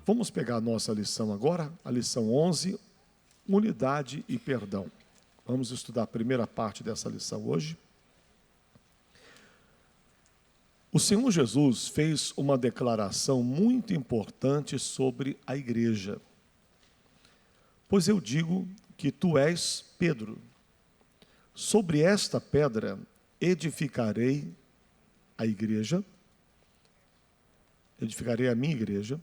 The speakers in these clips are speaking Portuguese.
Vamos pegar a nossa lição agora, a lição 11, unidade e perdão. Vamos estudar a primeira parte dessa lição hoje. O Senhor Jesus fez uma declaração muito importante sobre a igreja. Pois eu digo que tu és Pedro. Sobre esta pedra edificarei a igreja, edificarei a minha igreja,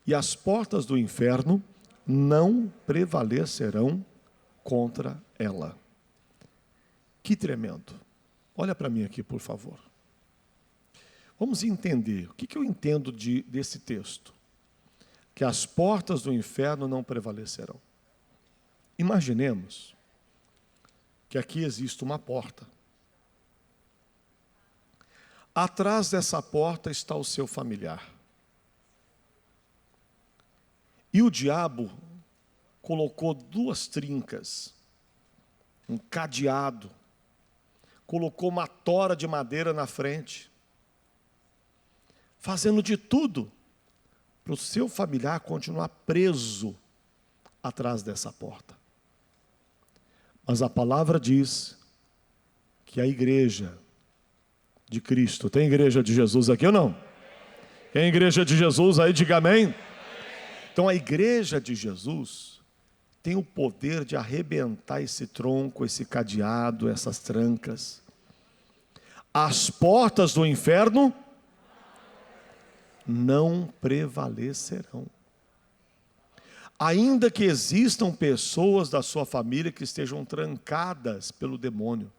e as portas do inferno não prevalecerão contra ela. Que tremendo. Olha para mim aqui, por favor. Vamos entender. O que eu entendo desse texto? Que as portas do inferno não prevalecerão. Imaginemos que aqui existe uma porta. Atrás dessa porta está o seu familiar. E o diabo colocou duas trincas, um cadeado, colocou uma tora de madeira na frente, fazendo de tudo para o seu familiar continuar preso atrás dessa porta. Mas a palavra diz que a igreja de Cristo, tem igreja de Jesus aqui ou não? Tem igreja de Jesus aí, diga amém. Então a igreja de Jesus tem o poder de arrebentar esse tronco, esse cadeado, essas trancas. As portas do inferno não prevalecerão. Ainda que existam pessoas da sua família que estejam trancadas pelo demônio.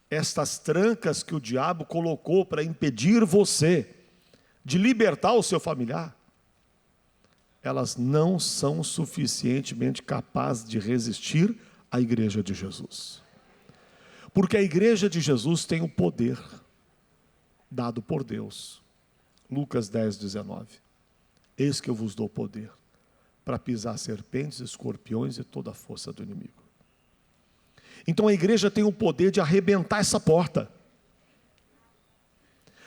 Estas trancas que o diabo colocou para impedir você de libertar o seu familiar, elas não são suficientemente capazes de resistir à igreja de Jesus. Porque a igreja de Jesus tem o poder dado por Deus. Lucas 10, 19. Eis que eu vos dou poder para pisar serpentes, escorpiões e toda a força do inimigo. Então a igreja tem o poder de arrebentar essa porta.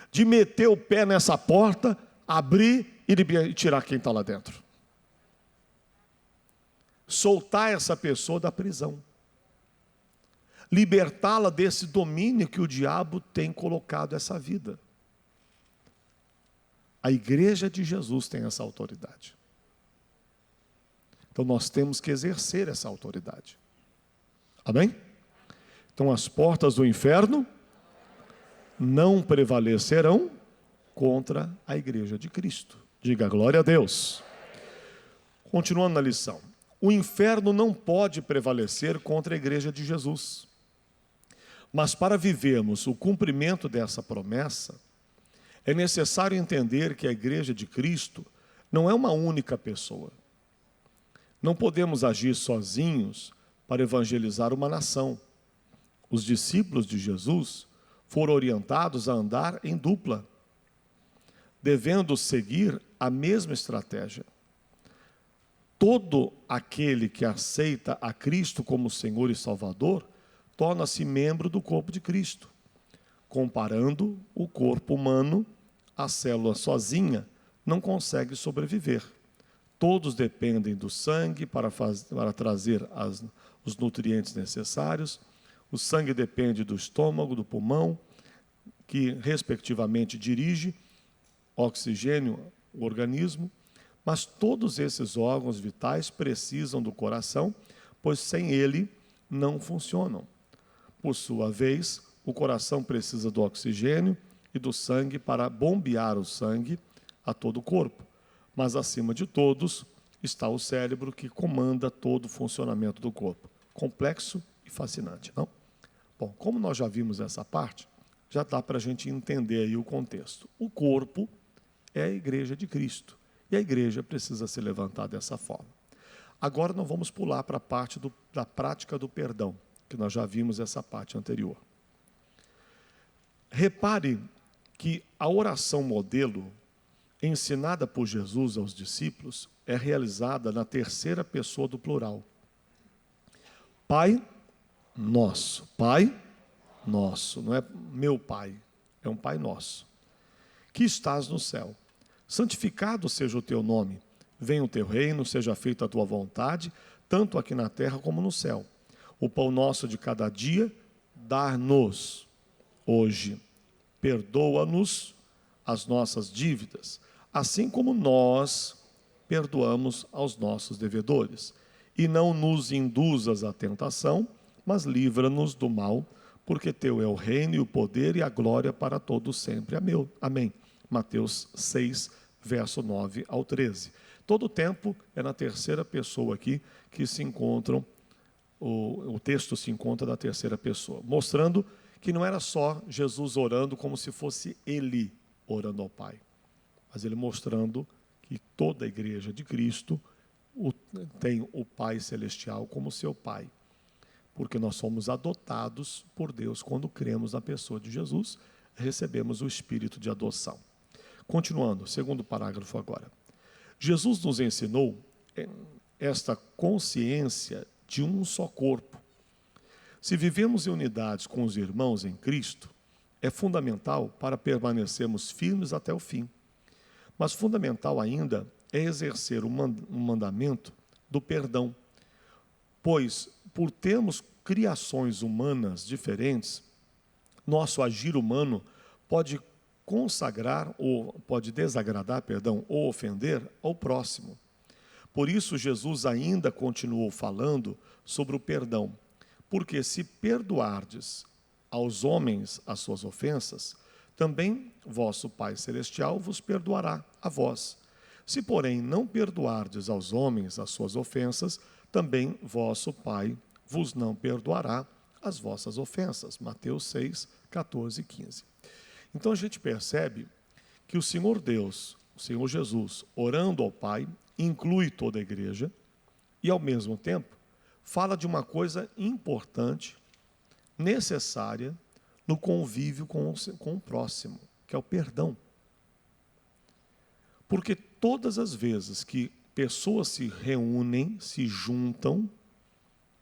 De meter o pé nessa porta, abrir e tirar quem está lá dentro. Soltar essa pessoa da prisão. Libertá-la desse domínio que o diabo tem colocado essa vida. A igreja de Jesus tem essa autoridade. Então nós temos que exercer essa autoridade. Amém? Então as portas do inferno não prevalecerão contra a igreja de Cristo. Diga glória a Deus. Continuando na lição. O inferno não pode prevalecer contra a igreja de Jesus. Mas para vivermos o cumprimento dessa promessa, é necessário entender que a igreja de Cristo não é uma única pessoa. Não podemos agir sozinhos para evangelizar uma nação. Os discípulos de Jesus foram orientados a andar em dupla, devendo seguir a mesma estratégia. Todo aquele que aceita a Cristo como Senhor e Salvador, torna-se membro do corpo de Cristo. Comparando o corpo humano, a célula sozinha não consegue sobreviver. Todos dependem do sangue para trazer os nutrientes necessários. O sangue depende do estômago, do pulmão, que respectivamente dirige oxigênio ao organismo. Mas todos esses órgãos vitais precisam do coração, pois sem ele não funcionam. Por sua vez, o coração precisa do oxigênio e do sangue para bombear o sangue a todo o corpo. Mas acima de todos está o cérebro que comanda todo o funcionamento do corpo. Complexo e fascinante, não? Bom, como nós já vimos essa parte, já dá para a gente entender aí o contexto. O corpo é a igreja de Cristo. E a igreja precisa se levantar dessa forma. Agora nós vamos pular para a parte da prática do perdão, que nós já vimos essa parte anterior. Repare que a oração modelo, ensinada por Jesus aos discípulos, é realizada na terceira pessoa do plural. Pai nosso. Pai nosso. Não é meu pai, é um Pai nosso. Que estás no céu. santificado seja o teu nome. Venha o teu reino, seja feita a tua vontade, tanto aqui na terra como no céu. O pão nosso de cada dia, dá-nos hoje. Perdoa-nos as nossas dívidas, assim como nós perdoamos aos nossos devedores. E não nos induzas à tentação, mas livra-nos do mal, porque teu é o reino e o poder e a glória para todos sempre. Amém. Mateus 6, verso 9 ao 13. Todo o tempo é na terceira pessoa aqui que se encontram, o texto se encontra na terceira pessoa, mostrando que não era só Jesus orando como se fosse ele orando ao Pai, mas ele mostrando que toda a igreja de Cristo tem o Pai Celestial como seu Pai, porque nós somos adotados por Deus quando cremos na pessoa de Jesus, recebemos o Espírito de adoção. Continuando, segundo parágrafo agora. Jesus nos ensinou esta consciência de um só corpo. Se vivemos em unidade com os irmãos em Cristo, é fundamental para permanecermos firmes até o fim. Mas fundamental ainda é exercer um mandamento do perdão, pois, por termos criações humanas diferentes, nosso agir humano pode desagradar, ou ofender ao próximo. Por isso, Jesus ainda continuou falando sobre o perdão, porque se perdoardes aos homens as suas ofensas, também vosso Pai Celestial vos perdoará a vós. Se, porém, não perdoardes aos homens as suas ofensas, também vosso Pai vos não perdoará as vossas ofensas. Mateus 6, 14 e 15. Então a gente percebe que o Senhor Deus, o Senhor Jesus, orando ao Pai, inclui toda a igreja e, ao mesmo tempo, fala de uma coisa importante, necessária, no convívio com o próximo, que é o perdão. Porque todas as vezes que pessoas se reúnem, se juntam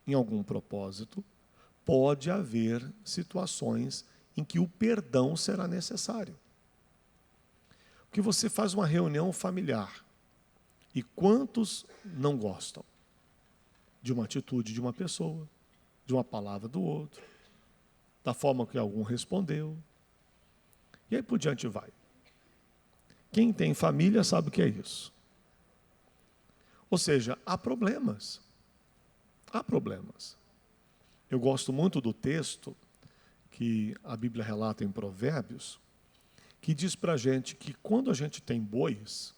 em algum propósito, pode haver situações em que o perdão será necessário. Porque você faz uma reunião familiar, e quantos não gostam de uma atitude de uma pessoa, de uma palavra do outro, da forma que algum respondeu, e aí por diante vai. Quem tem família sabe o que é isso. Ou seja, há problemas. Há problemas. Eu gosto muito do texto que a Bíblia relata em Provérbios, que diz para a gente que quando a gente tem bois,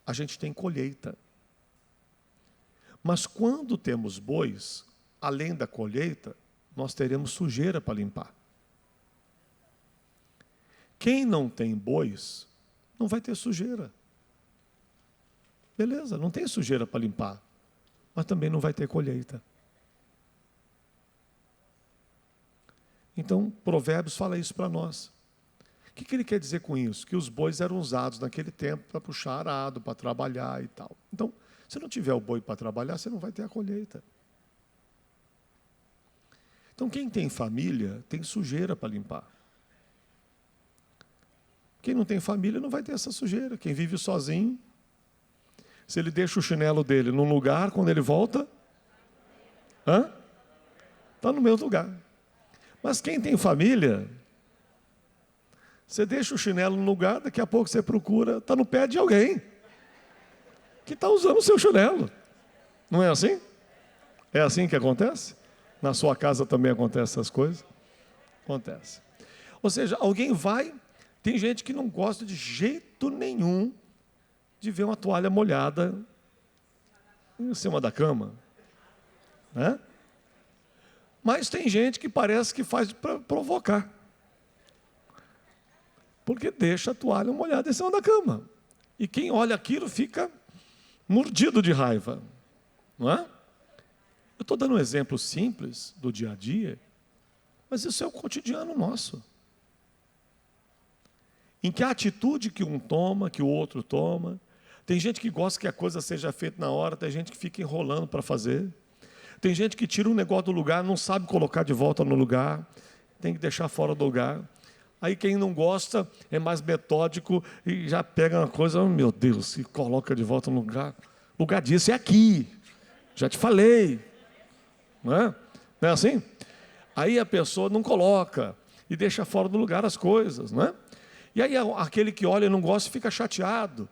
a gente tem colheita. Mas quando temos bois, além da colheita, nós teremos sujeira para limpar. Quem não tem bois, não vai ter sujeira. Beleza, não tem sujeira para limpar, mas também não vai ter colheita. Então, Provérbios fala isso para nós. O que ele quer dizer com isso? Que os bois eram usados naquele tempo para puxar arado, para trabalhar e tal. Então, se não tiver o boi para trabalhar, você não vai ter a colheita. Então, quem tem família, tem sujeira para limpar. Quem não tem família não vai ter essa sujeira. Quem vive sozinho, se ele deixa o chinelo dele num lugar, quando ele volta, está no mesmo lugar. Mas quem tem família, você deixa o chinelo no lugar, daqui a pouco você procura, está no pé de alguém que está usando o seu chinelo. Não é assim? É assim que acontece? Na sua casa também acontecem essas coisas? Acontece. Ou seja, alguém vai, tem gente que não gosta de jeito nenhum de ver uma toalha molhada em cima da cama, né? Mas tem gente que parece que faz para provocar, porque deixa a toalha molhada em cima da cama, e quem olha aquilo fica mordido de raiva, não é? Eu estou dando um exemplo simples do dia a dia, mas isso é o cotidiano nosso, em que a atitude que um toma, que o outro toma. Tem gente que gosta que a coisa seja feita na hora, tem gente que fica enrolando para fazer. Tem gente que tira um negócio do lugar, não sabe colocar de volta no lugar, tem que deixar fora do lugar. Aí quem não gosta é mais metódico e já pega uma coisa, oh, meu Deus, e coloca de volta no lugar. Lugar disso é aqui. Já te falei. Não é? Não é assim? Aí a pessoa não coloca e deixa fora do lugar as coisas, não é? E aí aquele que olha e não gosta fica chateado.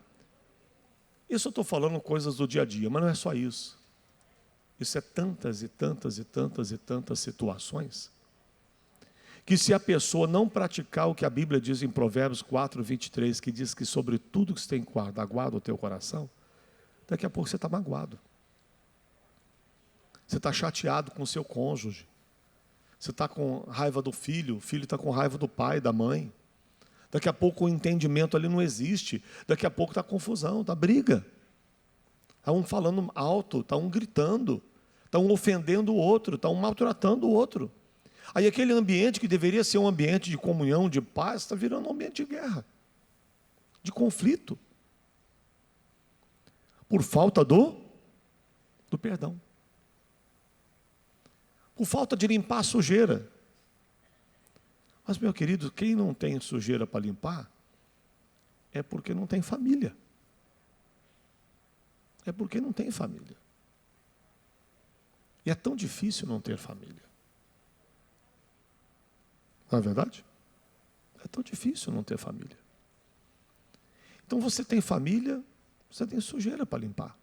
Isso eu estou falando coisas do dia a dia, mas não é só isso. Isso é tantas e tantas e tantas e tantas situações que se a pessoa não praticar o que a Bíblia diz em Provérbios 4, 23, que diz que sobre tudo que você tem guarda o teu coração, daqui a pouco você está magoado. Você está chateado com o seu cônjuge. Você está com raiva do filho, o filho está com raiva do pai, da mãe. Daqui a pouco o entendimento ali não existe. Daqui a pouco está confusão, está briga. Está um falando alto, está um gritando, está um ofendendo o outro, está um maltratando o outro. Aí aquele ambiente que deveria ser um ambiente de comunhão, de paz, está virando um ambiente de guerra, de conflito. Por falta do perdão. Por falta de limpar a sujeira. Mas, meu querido, quem não tem sujeira para limpar, é porque não tem família. É porque não tem família. E é tão difícil não ter família. Não é verdade? É tão difícil não ter família. Então você tem família, você tem sujeira para limpar.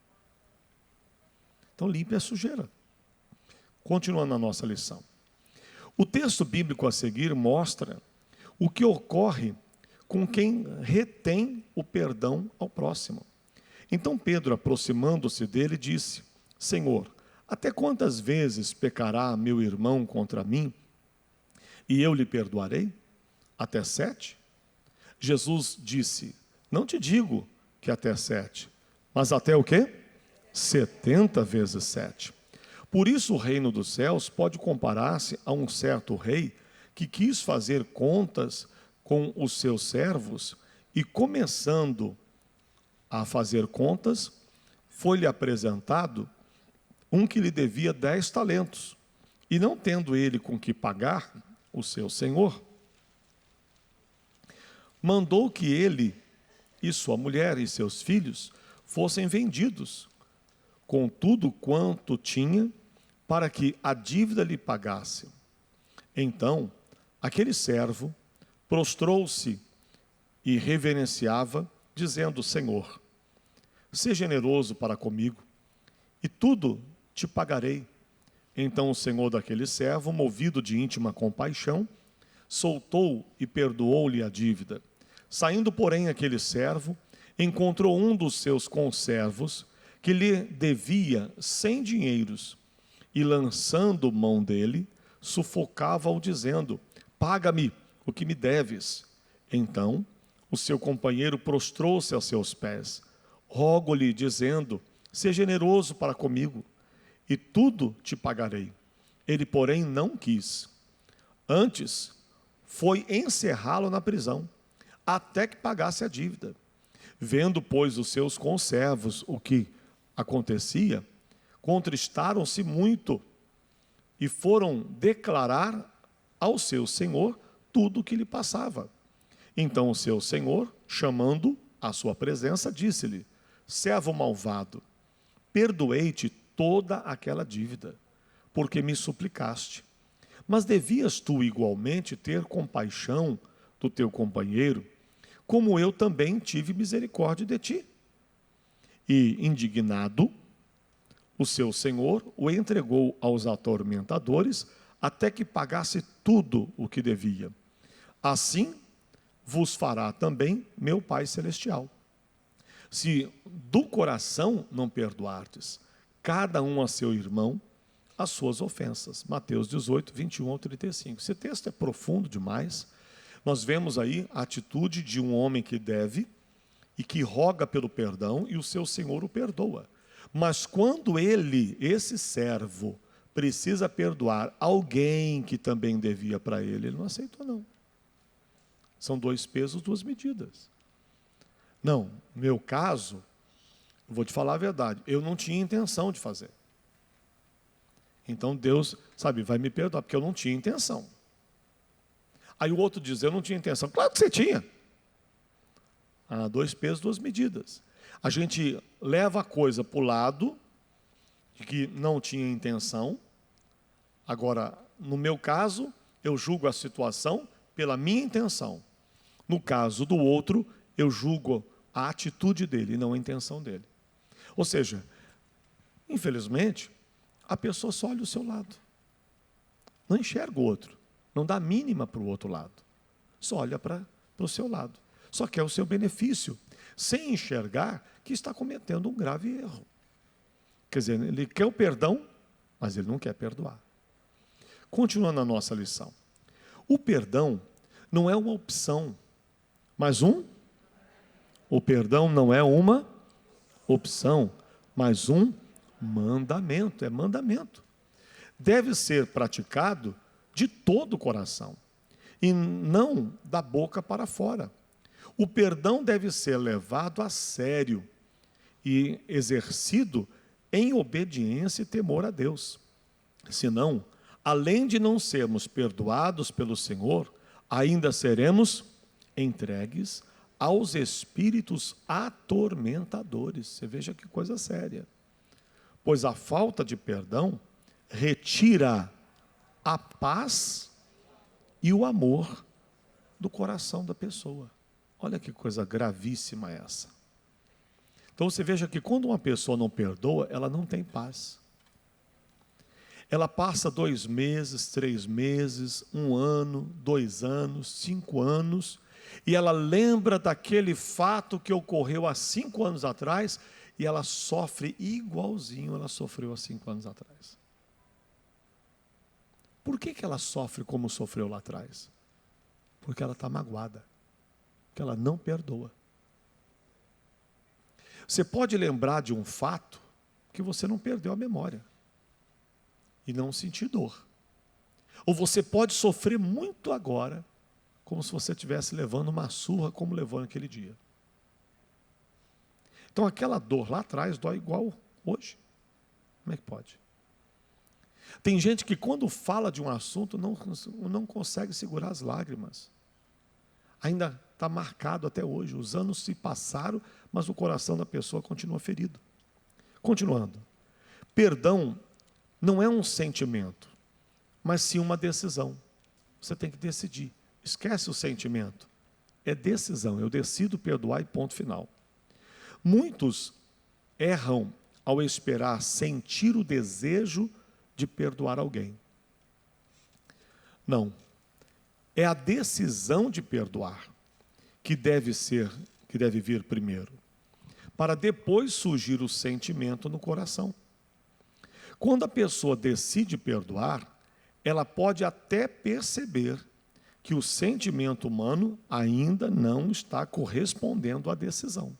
Então limpe a sujeira. Continuando a nossa lição. O texto bíblico a seguir mostra o que ocorre com quem retém o perdão ao próximo. Então Pedro, aproximando-se dele, disse: Senhor, até quantas vezes pecará meu irmão contra mim e eu lhe perdoarei? Até 7? Jesus disse: não te digo que até 7, mas até o quê? 70 vezes 7. Por isso o reino dos céus pode comparar-se a um certo rei que quis fazer contas com os seus servos e, começando a fazer contas, foi-lhe apresentado um que lhe devia 10 talentos. E não tendo ele com que pagar o seu senhor, mandou que ele e sua mulher e seus filhos fossem vendidos, com tudo quanto tinha, para que a dívida lhe pagasse. Então, aquele servo prostrou-se e reverenciava, dizendo: Senhor, seja generoso para comigo, e tudo te pagarei. Então o senhor daquele servo, movido de íntima compaixão, soltou e perdoou-lhe a dívida. Saindo, porém, aquele servo, encontrou um dos seus conservos, que lhe devia 100 dinheiros, e lançando mão dele, sufocava-o, dizendo: paga-me o que me deves. Então o seu companheiro prostrou-se aos seus pés, rogo-lhe, dizendo: seja generoso para comigo, e tudo te pagarei. Ele, porém, não quis. Antes, foi encerrá-lo na prisão, até que pagasse a dívida. Vendo, pois, os seus conservos o que acontecia, contristaram-se muito e foram declarar ao seu senhor tudo o que lhe passava. Então o seu senhor, chamando à sua presença, disse-lhe: servo malvado, perdoei-te toda aquela dívida, porque me suplicaste. Mas devias tu igualmente ter compaixão do teu companheiro, como eu também tive misericórdia de ti. E, indignado, o seu senhor o entregou aos atormentadores, até que pagasse tudo o que devia. Assim vos fará também meu Pai Celestial, se do coração não perdoardes, cada um a seu irmão, as suas ofensas. Mateus 18, 21 ao 35. Esse texto é profundo demais. Nós vemos aí a atitude de um homem que deve e que roga pelo perdão, e o seu senhor o perdoa. Mas quando ele, esse servo, precisa perdoar alguém que também devia para ele, ele não aceitou, não. São 2 pesos, 2 medidas. Não, no meu caso, eu vou te falar a verdade, eu não tinha intenção de fazer. Então Deus, sabe, vai me perdoar, porque eu não tinha intenção. Aí o outro diz, eu não tinha intenção. Claro que você tinha. 2 pesos, 2 medidas. A gente leva a coisa para o lado de que não tinha intenção. Agora, no meu caso, eu julgo a situação pela minha intenção. No caso do outro, eu julgo a atitude dele, não a intenção dele. Ou seja, infelizmente, a pessoa só olha o seu lado. Não enxerga o outro. Não dá mínima para o outro lado. Só olha para o seu lado. Só quer o seu benefício, sem enxergar que está cometendo um grave erro. Quer dizer, ele quer o perdão, mas ele não quer perdoar. Continuando a nossa lição. O perdão não é uma opção, mas o perdão não é uma opção, mas um mandamento. É mandamento. Deve ser praticado de todo o coração e não da boca para fora. O perdão deve ser levado a sério e exercido em obediência e temor a Deus. Senão, além de não sermos perdoados pelo Senhor, ainda seremos entregues aos espíritos atormentadores. Você veja que coisa séria. Pois a falta de perdão retira a paz e o amor do coração da pessoa. Olha que coisa gravíssima essa. Então você veja que quando uma pessoa não perdoa, ela não tem paz. Ela passa 2 meses, 3 meses, 1 ano, 2 anos, 5 anos, e ela lembra daquele fato que ocorreu há 5 anos atrás, e ela sofre igualzinho ela sofreu há 5 anos atrás. Por que ela sofre como sofreu lá atrás? Porque ela está magoada, porque ela não perdoa. Você pode lembrar de um fato que você não perdeu a memória e não sentir dor. Ou você pode sofrer muito agora, como se você estivesse levando uma surra como levou naquele dia. Então aquela dor lá atrás dói igual hoje. Como é que pode? Tem gente que quando fala de um assunto não consegue segurar as lágrimas. Ainda está marcado até hoje. Os anos se passaram, mas o coração da pessoa continua ferido. Continuando. Perdão não é um sentimento, mas sim uma decisão. Você tem que decidir. Esquece o sentimento. É decisão. Eu decido perdoar e ponto final. Muitos erram ao esperar sentir o desejo de perdoar alguém. Não. É a decisão de perdoar que deve vir primeiro, para depois surgir o sentimento no coração. Quando a pessoa decide perdoar, ela pode até perceber que o sentimento humano ainda não está correspondendo à decisão.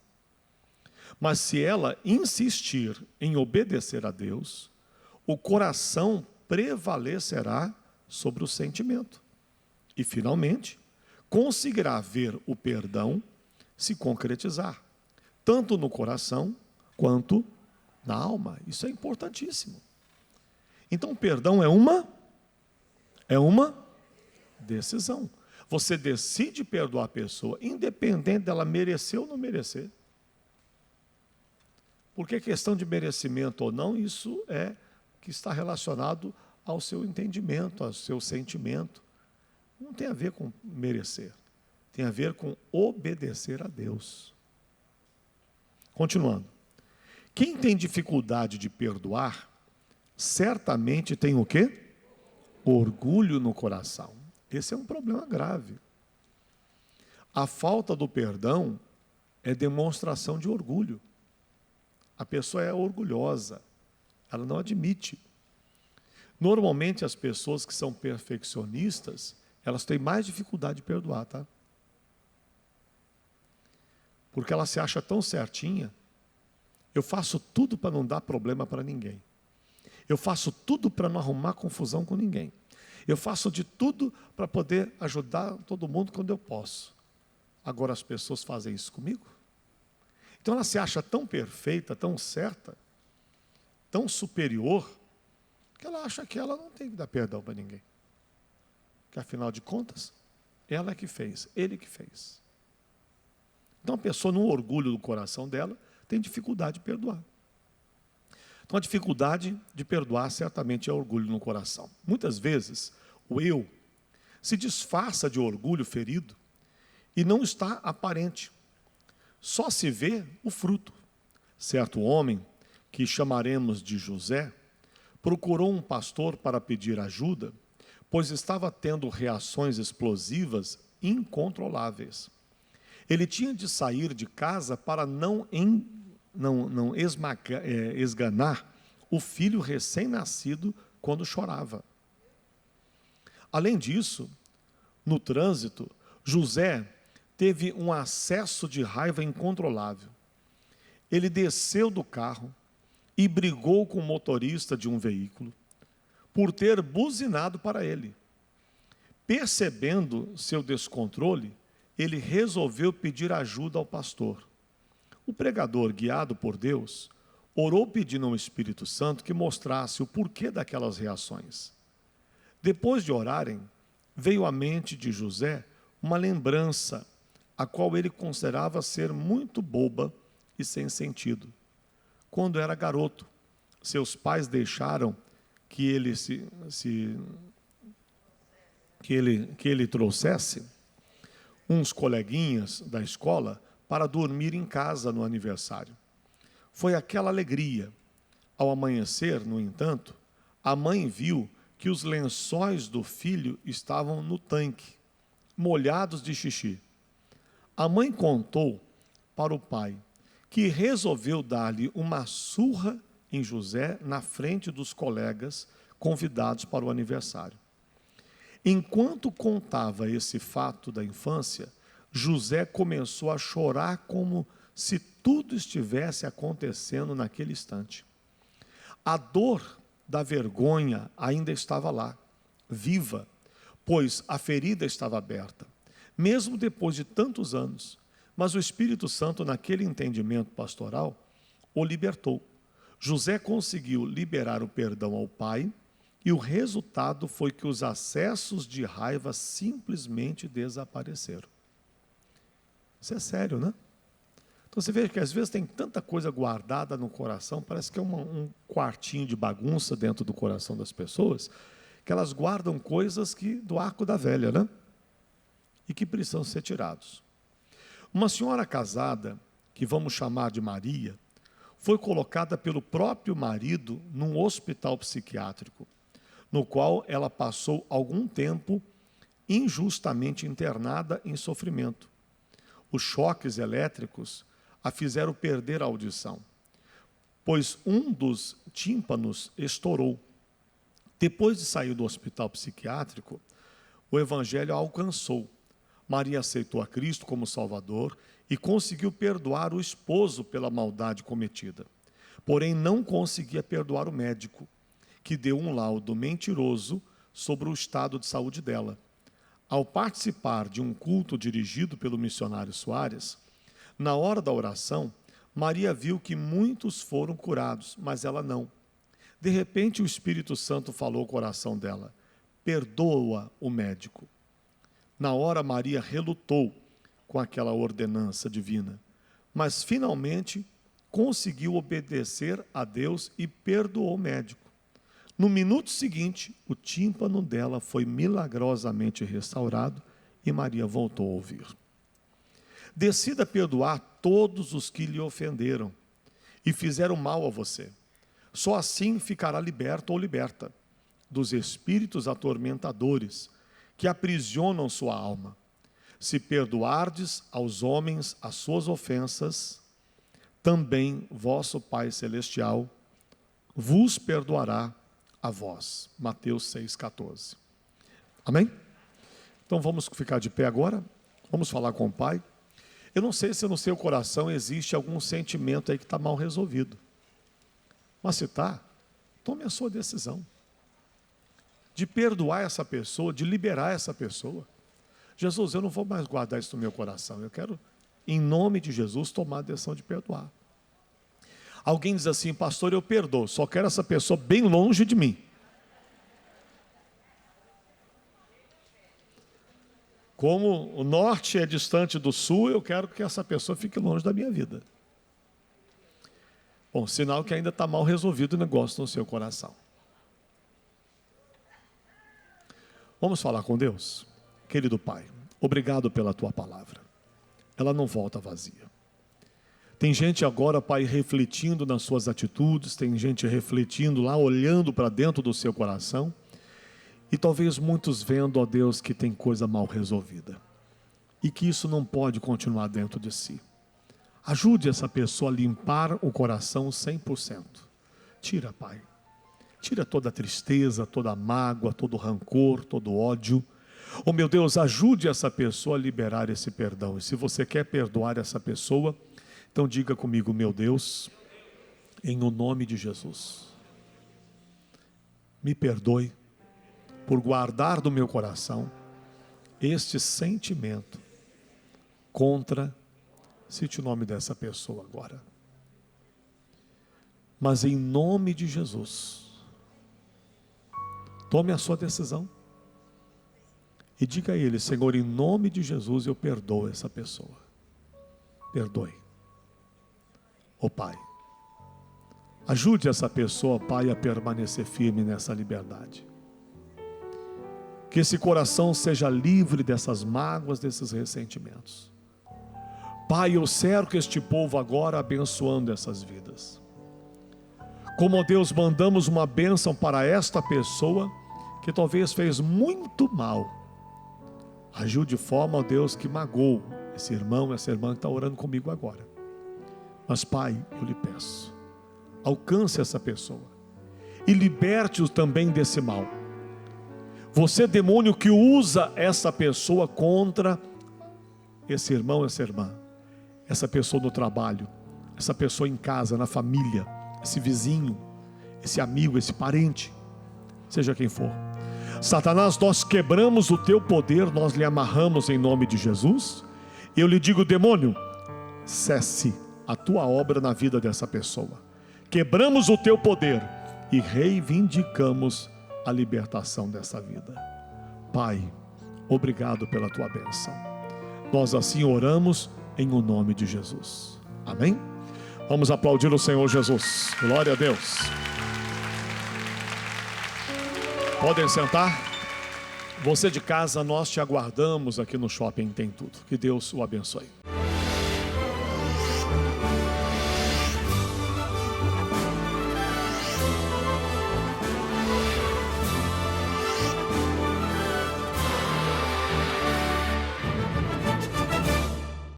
Mas se ela insistir em obedecer a Deus, o coração prevalecerá sobre o sentimento. E, finalmente, conseguirá ver o perdão se concretizar, tanto no coração quanto na alma. Isso é importantíssimo. Então, o perdão é uma decisão. Você decide perdoar a pessoa, independente dela merecer ou não merecer. Porque questão de merecimento ou não, isso é que está relacionado ao seu entendimento, ao seu sentimento. Não tem a ver com merecer. Tem a ver com obedecer a Deus. Continuando. Quem tem dificuldade de perdoar, certamente tem o quê? Orgulho no coração. Esse é um problema grave. A falta do perdão é demonstração de orgulho. A pessoa é orgulhosa. Ela não admite. Normalmente as pessoas que são perfeccionistas, elas têm mais dificuldade de perdoar, tá? Porque ela se acha tão certinha. Eu faço tudo para não dar problema para ninguém. Eu faço tudo para não arrumar confusão com ninguém. Eu faço de tudo para poder ajudar todo mundo quando eu posso. Agora as pessoas fazem isso comigo? Então ela se acha tão perfeita, tão certa, tão superior, que ela acha que ela não tem que dar perdão para ninguém. Que afinal de contas, Ela que fez, ele que fez. Então a pessoa, no orgulho do coração dela, tem dificuldade de perdoar. Então a dificuldade de perdoar certamente é orgulho no coração. Muitas vezes o eu se disfarça de orgulho ferido e não está aparente. Só se vê o fruto. Certo homem, que chamaremos de José, procurou um pastor para pedir ajuda, pois estava tendo reações explosivas incontroláveis. Ele tinha de sair de casa para não esganar o filho recém-nascido quando chorava. Além disso, no trânsito, José teve um acesso de raiva incontrolável. Ele desceu do carro e brigou com o motorista de um veículo por ter buzinado para ele. Percebendo seu descontrole, ele resolveu pedir ajuda ao pastor. O pregador, guiado por Deus, orou pedindo ao Espírito Santo que mostrasse o porquê daquelas reações. Depois de orarem, veio à mente de José uma lembrança, a qual ele considerava ser muito boba e sem sentido. Quando era garoto, seus pais deixaram que ele trouxesse uns coleguinhas da escola para dormir em casa no aniversário. Foi aquela alegria. Ao amanhecer, no entanto, a mãe viu que os lençóis do filho estavam no tanque, molhados de xixi. A mãe contou para o pai, que resolveu dar-lhe uma surra em José na frente dos colegas convidados para o aniversário. Enquanto contava esse fato da infância, José começou a chorar como se tudo estivesse acontecendo naquele instante. A dor da vergonha ainda estava lá, viva, pois a ferida estava aberta, mesmo depois de tantos anos. Mas o Espírito Santo, naquele entendimento pastoral, o libertou. José conseguiu liberar o perdão ao pai, e o resultado foi que os acessos de raiva simplesmente desapareceram. Isso é sério, né? Então você vê que às vezes tem tanta coisa guardada no coração, parece que é um quartinho de bagunça dentro do coração das pessoas, que elas guardam coisas do arco da velha, né? E que precisam ser tirados. Uma senhora casada, que vamos chamar de Maria, foi colocada pelo próprio marido num hospital psiquiátrico, no qual ela passou algum tempo injustamente internada em sofrimento. Os choques elétricos a fizeram perder a audição, pois um dos tímpanos estourou. Depois de sair do hospital psiquiátrico, o evangelho a alcançou. Maria aceitou a Cristo como Salvador e conseguiu perdoar o esposo pela maldade cometida. Porém, não conseguia perdoar o médico, que deu um laudo mentiroso sobre o estado de saúde dela. Ao participar de um culto dirigido pelo missionário Soares, na hora da oração, Maria viu que muitos foram curados, mas ela não. De repente, o Espírito Santo falou ao coração dela: perdoa o médico. Na hora, Maria relutou com aquela ordenança divina, mas finalmente conseguiu obedecer a Deus e perdoou o médico. No minuto seguinte, o tímpano dela foi milagrosamente restaurado e Maria voltou a ouvir. Decida perdoar todos os que lhe ofenderam e fizeram mal a você. Só assim ficará liberto ou liberta dos espíritos atormentadores que aprisionam sua alma. Se perdoardes aos homens as suas ofensas, também vosso Pai Celestial vos perdoará a vós. Mateus 6,14. Amém? Então vamos ficar de pé agora, vamos falar com o Pai. Eu não sei se no seu coração existe algum sentimento aí que está mal resolvido. Mas se está, tome a sua decisão de perdoar essa pessoa, de liberar essa pessoa. Jesus, eu não vou mais guardar isso no meu coração, eu quero, em nome de Jesus, tomar a decisão de perdoar. Alguém diz assim: pastor, eu perdoo, só quero essa pessoa bem longe de mim. Como o norte é distante do sul, eu quero que essa pessoa fique longe da minha vida. Bom, sinal que ainda está mal resolvido o negócio no seu coração. Vamos falar com Deus? Querido Pai, obrigado pela Tua palavra. Ela não volta vazia. Tem gente agora, Pai, refletindo nas suas atitudes, tem gente refletindo lá, olhando para dentro do seu coração, e talvez muitos vendo, ó Deus, que tem coisa mal resolvida, e que isso não pode continuar dentro de si. Ajude essa pessoa a limpar o coração 100%. Tira, Pai. Tira toda a tristeza, toda a mágoa, todo o rancor, todo o ódio. Oh, meu Deus, ajude essa pessoa a liberar esse perdão. E se você quer perdoar essa pessoa, então diga comigo, meu Deus, em o nome de Jesus, me perdoe por guardar do meu coração este sentimento contra, cite o nome dessa pessoa agora. Mas em nome de Jesus, tome a sua decisão e diga a Ele, Senhor, em nome de Jesus eu perdoo essa pessoa. Perdoe. Ó Pai, ajude essa pessoa, Pai, a permanecer firme nessa liberdade. Que esse coração seja livre dessas mágoas, desses ressentimentos. Pai, eu cerco este povo agora abençoando essas vidas. Como, ó Deus, mandamos uma bênção para esta pessoa que talvez fez muito mal. Agiu de forma, ó Deus, que magoou esse irmão, essa irmã que está orando comigo agora. Mas, Pai, eu lhe peço, alcance essa pessoa e liberte-o também desse mal. Você, demônio, que usa essa pessoa contra esse irmão, essa irmã, essa pessoa no trabalho, essa pessoa em casa, na família, esse vizinho, esse amigo, esse parente, seja quem for. Satanás, nós quebramos o teu poder, nós lhe amarramos em nome de Jesus. E eu lhe digo, demônio, cesse a tua obra na vida dessa pessoa. Quebramos o teu poder e reivindicamos a libertação dessa vida. Pai, obrigado pela tua bênção. Nós assim oramos em o nome de Jesus. Amém? Vamos aplaudir o Senhor Jesus. Glória a Deus. Podem sentar. Você de casa, nós te aguardamos aqui no Shopping Tem Tudo. Que Deus o abençoe.